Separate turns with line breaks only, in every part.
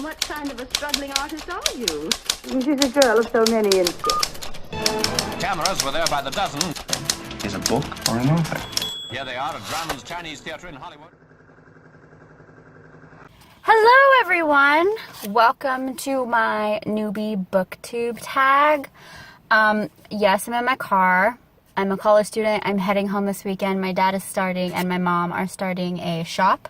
What kind of a struggling artist are you?
She's a girl of so many instincts.
Cameras were there by the dozen.
Is a book or an author?
Here they are at Drum's Chinese Theatre in Hollywood.
Hello everyone! Welcome to my newbie BookTube tag. Yes, I'm in my car. I'm a college student. I'm heading home this weekend. My dad is starting and my mom are starting a shop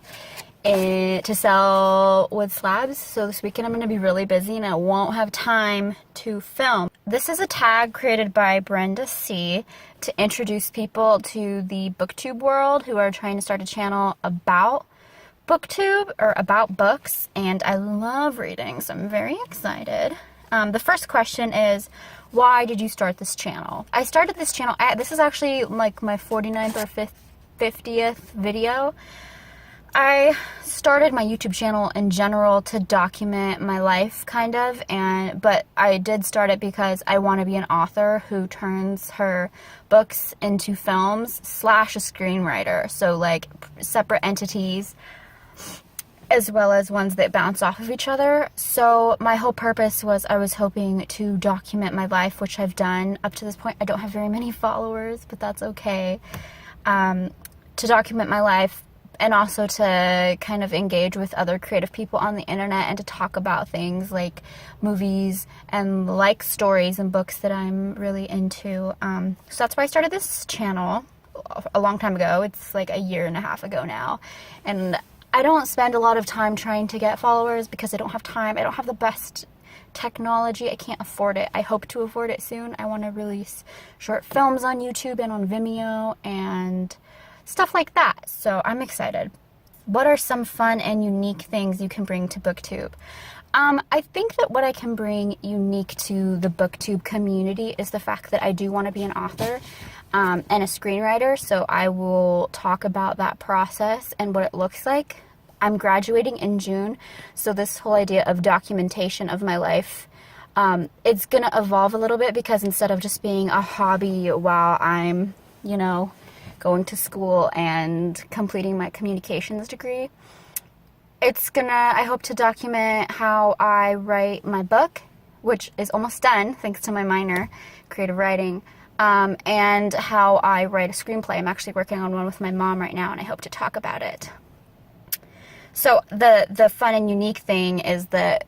to sell wood slabs. So this weekend I'm going to be really busy and I won't have time to film. This is a tag created by Brenda C. to introduce people to the BookTube world who are trying to start a channel about BookTube or about books, and I love reading, so I'm very excited. The first question is, why did you start this channel? I started this channel, this is actually like my 49th or 50th video. I started my YouTube channel in general to document my life, kind of, but I did start it because I want to be an author who turns her books into films / a screenwriter, so like separate entities as well as ones that bounce off of each other. So my whole purpose was I was hoping to document my life, which I've done up to this point. I don't have very many followers, but that's okay. To document my life and also to kind of engage with other creative people on the internet and to talk about things like movies and like stories and books that I'm really into. So that's why I started this channel a long time ago. It's like a year and a half ago now. And I don't spend a lot of time trying to get followers because I don't have time. I don't have the best technology. I can't afford it. I hope to afford it soon. I want to release short films on YouTube and on Vimeo and stuff like that. So I'm excited. What are some fun and unique things you can bring to BookTube? I think that what I can bring unique to the BookTube community is the fact that I do want to be an author and a screenwriter, so I will talk about that process and what it looks like. I'm graduating in June, so this whole idea of documentation of my life, it's going to evolve a little bit because instead of just being a hobby while I'm, you know, going to school and completing my communications degree, it's gonna, I hope to document how I write my book, which is almost done thanks to my minor, creative writing, and how I write a screenplay. I'm actually working on one with my mom right now and I hope to talk about it. So the fun and unique thing is that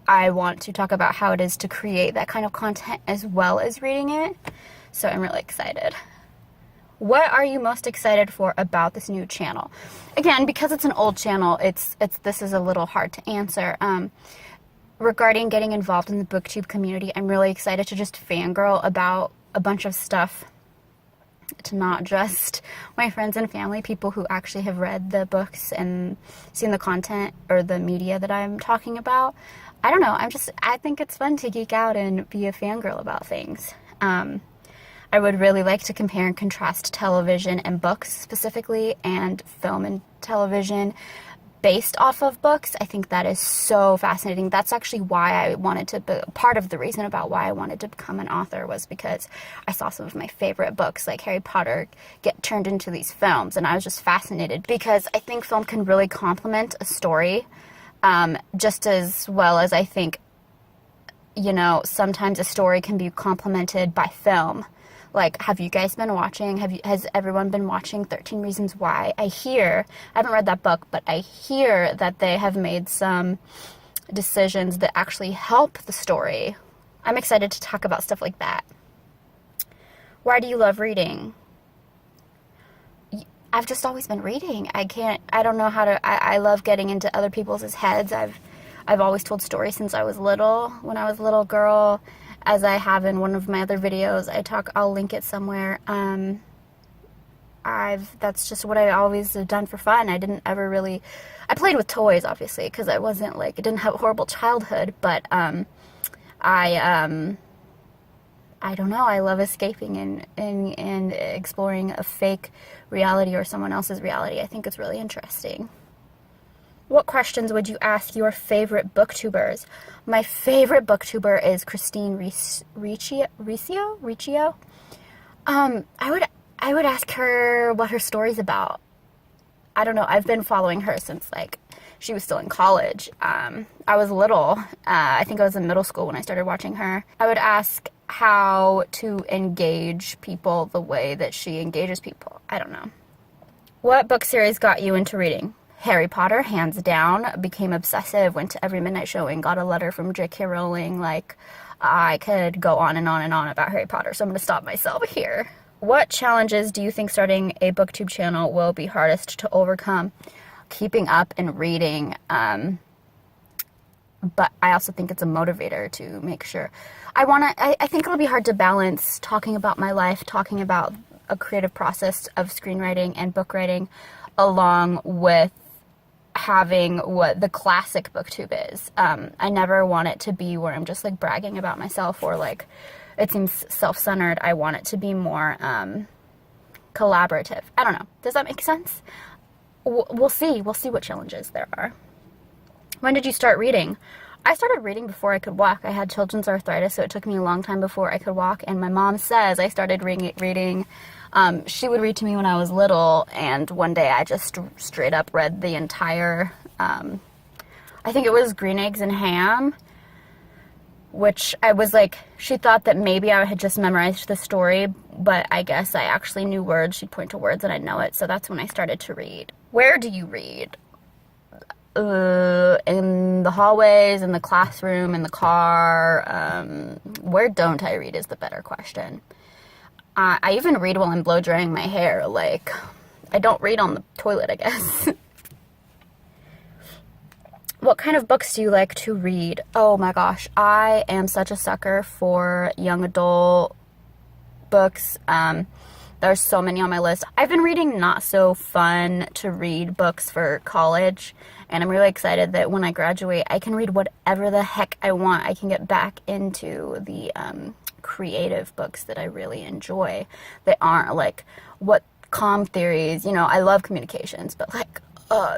I want to talk about how it is to create that kind of content as well as reading it. So I'm really excited. What are you most excited for about this new channel? Again, because it's an old channel, this is a little hard to answer. Regarding getting involved in the BookTube community, I'm really excited to just fangirl about a bunch of stuff, to not just my friends and family, people who actually have read the books and seen the content or the media that I'm talking about. I don't know, I think it's fun to geek out and be a fangirl about things. I would really like to compare and contrast television and books specifically, and film and television based off of books. I think that is so fascinating. That's actually why I wanted to be, part of the reason about why I wanted to become an author was because I saw some of my favorite books like Harry Potter get turned into these films, and I was just fascinated because I think film can really complement a story just as well as I think, you know, sometimes a story can be complemented by film. Like, have you guys been watching, has everyone been watching 13 Reasons Why? I haven't read that book, but I hear that they have made some decisions that actually help the story. I'm excited to talk about stuff like that. Why do you love reading? I've just always been reading. I don't know how to, I love getting into other people's heads. I've always told stories since I was little. When I was a little girl, as I have in one of my other videos, I'll link it somewhere. That's just what I always have done for fun. I didn't ever really, I played with toys, obviously, because I wasn't I didn't have a horrible childhood, but, I don't know, I love escaping and exploring a fake reality or someone else's reality. I think it's really interesting. What questions would you ask your favorite booktubers? My favorite booktuber is Christine Riccio. I would ask her what her story's about. I don't know. I've been following her since she was still in college. I was little. I think I was in middle school when I started watching her. I would ask how to engage people the way that she engages people. I don't know. What book series got you into reading? Harry Potter, hands down. Became obsessive, went to every midnight showing, got a letter from J.K. Rowling. Like, I could go on and on and on about Harry Potter, so I'm going to stop myself here. What challenges do you think starting a BookTube channel will be hardest to overcome? Keeping up and reading, but I also think it's a motivator to make sure. I think it'll be hard to balance talking about my life, talking about a creative process of screenwriting and book writing, along with having what the classic BookTube is. I never want it to be where I'm just like bragging about myself or like it seems self-centered. I want it to be more collaborative. I don't know. Does that make sense? We'll see. We'll see what challenges there are. When did you start reading? I started reading before I could walk. I had children's arthritis, so it took me a long time before I could walk. And my mom says I started reading. She would read to me when I was little, and one day I just straight up read the entire, I think it was Green Eggs and Ham, which I was like, she thought that maybe I had just memorized the story, but I guess I actually knew words. She'd point to words and I'd know it, so that's when I started to read. Where do you read? In the hallways, in the classroom, in the car. Where don't I read is the better question. I even read while I'm blow drying my hair. Like, I don't read on the toilet, I guess. What kind of books do you like to read? Oh my gosh, I am such a sucker for young adult books. There's so many on my list. I've been reading not so fun to read books for college, and I'm really excited that when I graduate, I can read whatever the heck I want. I can get back into the creative books that I really enjoy. That aren't like what comm theories, you know, I love communications, but like,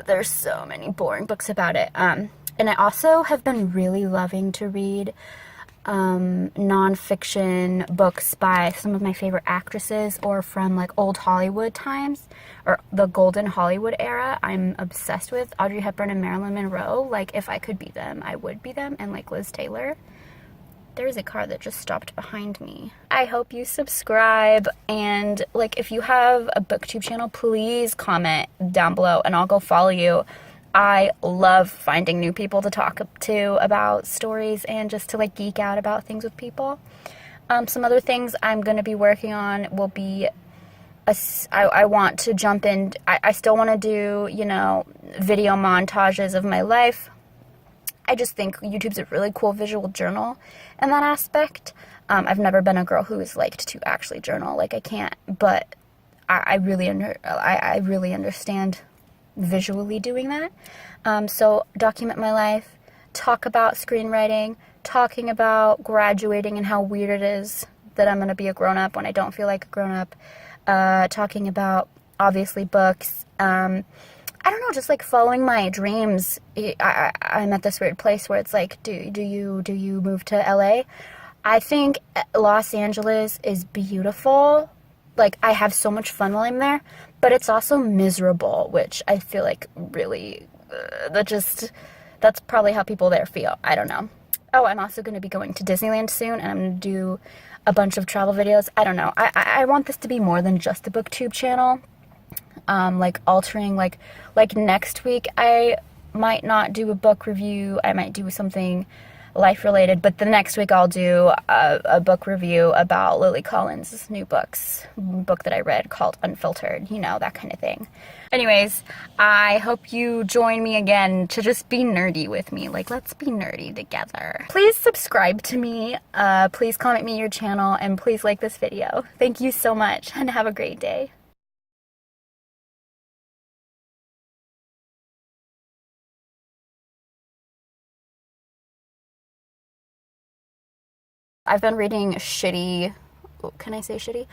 there's so many boring books about it. And I also have been really loving to read nonfiction books by some of my favorite actresses or from like old Hollywood times or the golden Hollywood era. I'm obsessed with Audrey Hepburn and Marilyn Monroe. Like, if I could be them, I would be them. And like Liz Taylor. There's a car that just stopped behind me. I hope you subscribe, and like if you have a BookTube channel, please comment down below and I'll go follow you. I love finding new people to talk to about stories and just to like geek out about things with people. Some other things I'm going to be working on will be, I want to jump in, I still want to do, you know, video montages of my life. I just think YouTube's a really cool visual journal in that aspect. I've never been a girl who's liked to actually journal. Like, I can't, but I really understand visually doing that. So document my life, talk about screenwriting, talking about graduating and how weird it is that I'm going to be a grown-up when I don't feel like a grown-up, talking about, obviously, books, I don't know, just like following my dreams. I'm at this weird place where it's like, do you move to LA? I think Los Angeles is beautiful. Like, I have so much fun while I'm there, but it's also miserable, which I feel like really, that's probably how people there feel. I don't know. Oh, I'm also going to be going to Disneyland soon, and I'm going to do a bunch of travel videos. I don't know. I want this to be more than just a BookTube channel. Like altering, like next week I might not do a book review. I might do something life related, but the next week I'll do a book review about Lily Collins' new book that I read called Unfiltered, you know, that kind of thing. Anyways, I hope you join me again to just be nerdy with me. Like, let's be nerdy together. Please subscribe to me, please comment me your channel, and please like this video. Thank you so much, and have a great day. I've been reading shitty, can I say shitty?